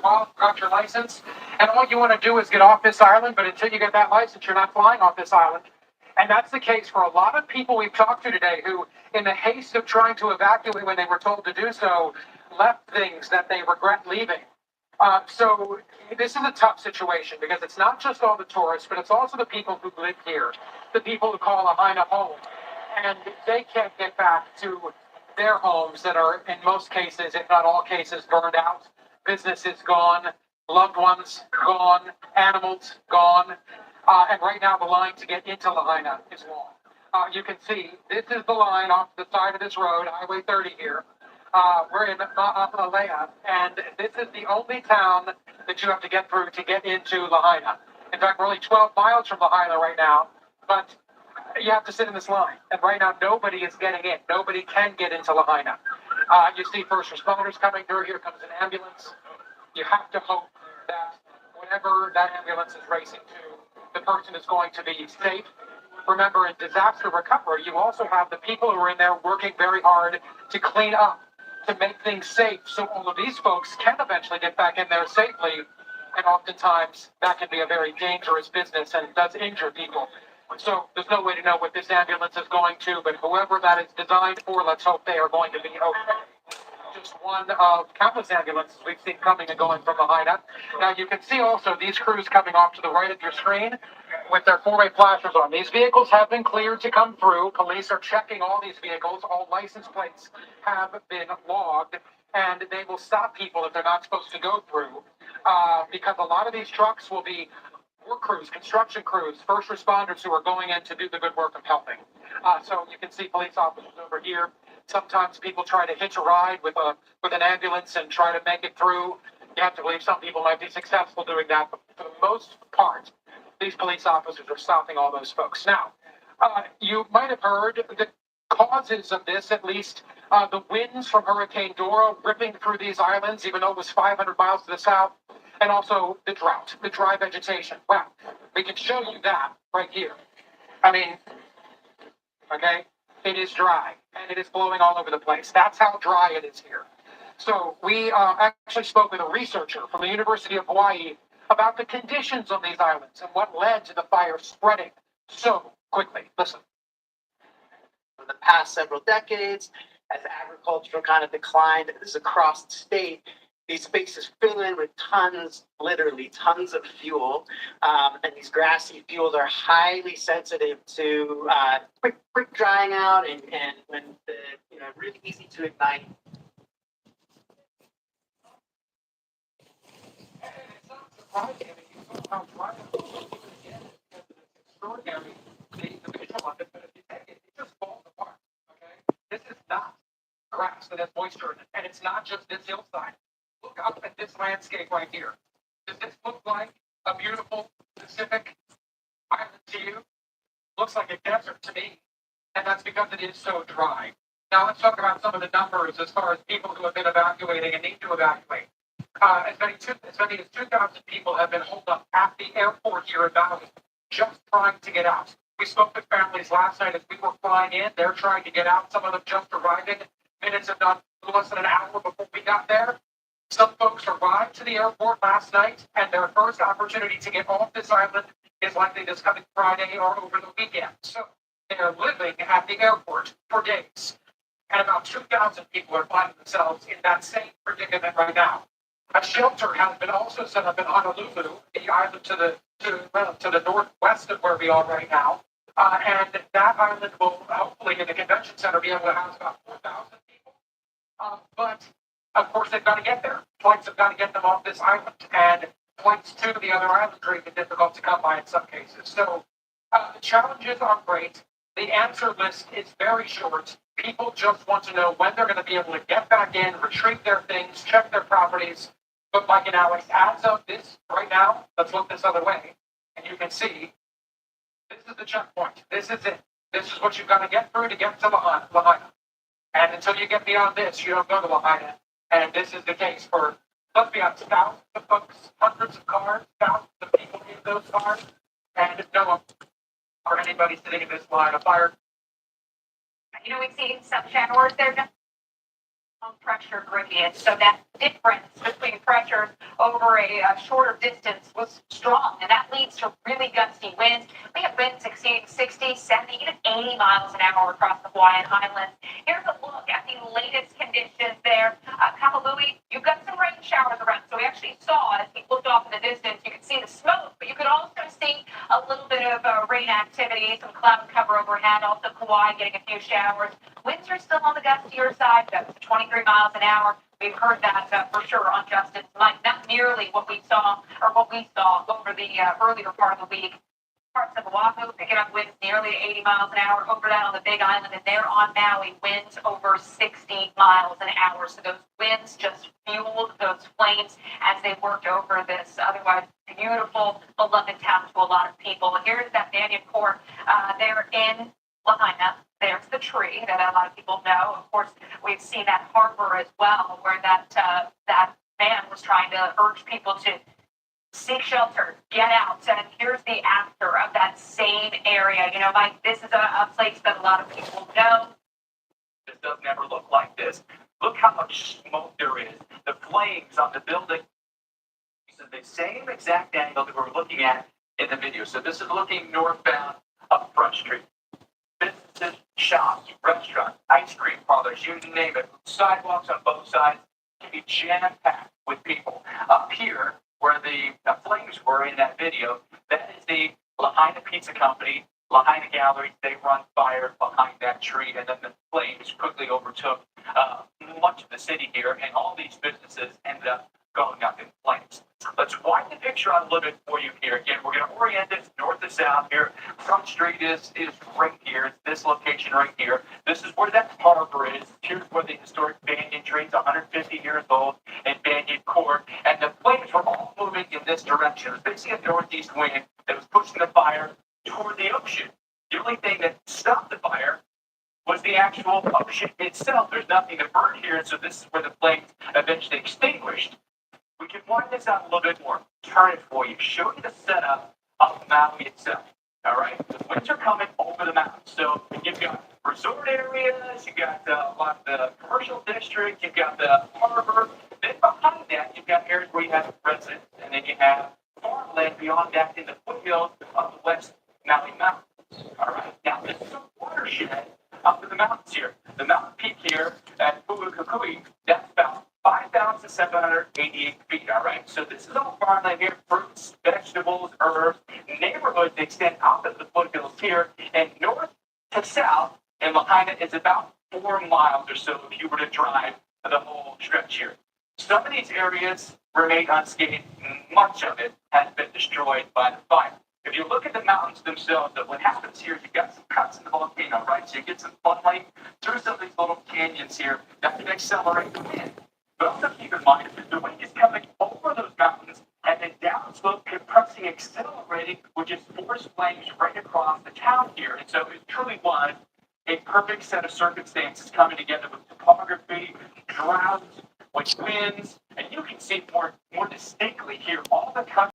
got your license, and all you want to do is get off this island, but until you get that license, you're not flying off this island. And that's the case for a lot of people we've talked to today who, in the haste of trying to evacuate when they were told to do so, left things that they regret leaving. So this is a tough situation because it's not just all the tourists, but it's also the people who live here, the people who call Lahaina home. And they can't get back to their homes that are, in most cases, if not all cases, burned out. Businesses gone, loved ones gone, animals gone. And right now, the line to get into Lahaina is long. You can see this is the line off the side of this road, Highway 30 here. We're in Ma'apalea, and this is the only town that you have to get through to get into Lahaina. In fact, we're only 12 miles from Lahaina right now, but you have to sit in this line. And right now, nobody is getting in. Nobody can get into Lahaina. You see first responders coming through. Here comes an ambulance. You have to hope that whenever that ambulance is racing to, the person is going to be safe. Remember, in disaster recovery, you also have the people who are in there working very hard to clean up, to make things safe, so all of these folks can eventually get back in there safely. And oftentimes, that can be a very dangerous business and does injure people. So there's no way to know what this ambulance is going to, but whoever that is designed for, let's hope they are going to be okay. Just one of countless ambulances we've seen coming and going from Lahaina. Now you can see also these crews coming off to the right of your screen with their four-way flashers on. These vehicles have been cleared to come through. Police are checking all these vehicles. All license plates have been logged, and they will stop people if they're not supposed to go through, because a lot of these trucks will be work crews, construction crews, first responders who are going in to do the good work of helping. So you can see police officers over here. Sometimes people try to hitch a ride with an ambulance and try to make it through. You have to believe some people might be successful doing that, but for the most part, these police officers are stopping all those folks. Now, you might have heard the causes of this, at least the winds from Hurricane Dora ripping through these islands, even though it was 500 miles to the south, and also the drought, the dry vegetation. Well, we can show you that right here. I mean, okay, it is dry, and it is blowing all over the place. That's how dry it is here. So we actually spoke with a researcher from the University of Hawaii about the conditions on these islands and what led to the fire spreading so quickly. Listen. For the past several decades, as agriculture kind of declined across the state, these spaces fill in with tons, literally tons of fuel, and these grassy fuels are highly sensitive to quick drying out, and when really easy to ignite. And it's not surprising. I mean, you saw how dry it was again, because it's extraordinary, the visual of it, but if you take it, it just falls apart, okay? This is not grass that has moisture in it, and it's not just this hillside. Look up at this landscape right here. Does this look like a beautiful Pacific island to you? Looks like a desert to me, and that's because it is so dry. Now let's talk about some of the numbers as far as people who have been evacuating and need to evacuate. As many as 2,000 people have been holed up at the airport here in Maui, just trying to get out. We spoke with families last night as we were flying in. They're trying to get out. Some of them just arriving minutes, if not less than an hour before we got there. Some folks arrived to the airport last night, and their first opportunity to get off this island is likely this coming Friday or over the weekend. So they are living at the airport for days. And about 2,000 people are finding themselves in that same predicament right now. A shelter has been also set up in Honolulu, the island to the northwest of where we are right now. And that island will hopefully in the convention center be able to house about 4,000 people. But of course, they've got to get there. Flights have got to get them off this island, and flights to the other islands are even difficult to come by in some cases. So the challenges are great. The answer list is very short. People just want to know when they're going to be able to get back in, retrieve their things, check their properties. But like an Alex, as of this right now, let's look this other way, and you can see this is the checkpoint. This is it. This is what you've got to get through to get to Lahaina. And until you get beyond this, you don't go to Lahaina. And this is the case for, let's be honest, thousands of folks, hundreds of cars, thousands of people in those cars, and no one or anybody sitting in this line of fire. We've seen some channels there. Pressure pressure gradient. So that difference between pressures over a shorter distance was strong, and that leads to really gusty winds. We have winds exceeding 60, 70, even 80 miles an hour across the Hawaiian Islands. Here's a look at the latest conditions there. Kapalui, you've got some rain showers around. So we actually saw, as we looked off in the distance, you could see the smoke, but you could also see a little bit of rain activity, some cloud cover overhead. Also, Kauai getting a few showers. Winds are still on the gustier side. That's 23 miles an hour. We've heard that for sure on Justin's mic. Not nearly what we saw over the earlier part of the week. Parts of Oahu picking up winds nearly 80 miles an hour. Over that on the Big Island, and there on Maui, winds over 60 miles an hour. So those winds just fueled those flames as they worked over this otherwise beautiful, beloved town to a lot of people. And here's that Banyan Court there in Lahaina. There's the tree that a lot of people know. Of course, we've seen that harbor as well, where that man was trying to urge people to seek shelter, get out. And here's the after of that same area. You know, Mike, this is a place that a lot of people know. This doesn't ever look like this. Look how much smoke there is. The flames on the building. This is the same exact angle that we're looking at in the video. So this is looking northbound up Front Street. Businesses, shops, restaurants, ice cream parlors, you name it. Sidewalks on both sides can be jam-packed with people. Up here, where the flames were in that video, that is the Lahaina Pizza Company, Lahaina Gallery. They run fire behind that tree, and then the flames quickly overtook much of the city here, and all these businesses ended up going up in flames. Let's wind the picture out a little bit for you here. Again, we're going to orient this north to south here. Front Street is right here. It's this location right here. This is where that harbor is. Here's where the historic Banyan tree is 150 years old in Banyan Court. And the flames were all moving in this direction. It was basically a northeast wind that was pushing the fire toward the ocean. The only thing that stopped the fire was the actual ocean itself. There's nothing to burn here, so this is where the flames eventually extinguished. We can wind this out a little bit more, turn it for you, show you the setup of Maui itself. All right, the winds are coming over the mountains. So you've got resort areas, you've got a lot of the commercial district, you've got the harbor. Then behind that, you've got areas where you have residents, and then you have farmland beyond that in the foothills of the West Maui Mountains. All right, now this is a watershed up in the mountains here. The mountain peak here at Pu'ukukui, that's about 5,788 feet, all right? So this is all farmland here, fruits, vegetables, herbs, neighborhoods that extend out of the foothills here, and north to south in Lahaina is about 4 miles or so if you were to drive the whole stretch here. Some of these areas remain unscathed. Much of it has been destroyed by the fire. If you look at the mountains themselves, what happens here is you've got some cuts in the volcano, right? So you get some sunlight through some of these little canyons here that can accelerate the wind. But also keep in mind, the wind is coming over those mountains and then downslope compressing, accelerating, which is force flames right across the town here. And so it truly was a perfect set of circumstances coming together with topography, drought, with winds, and you can see more distinctly here all the country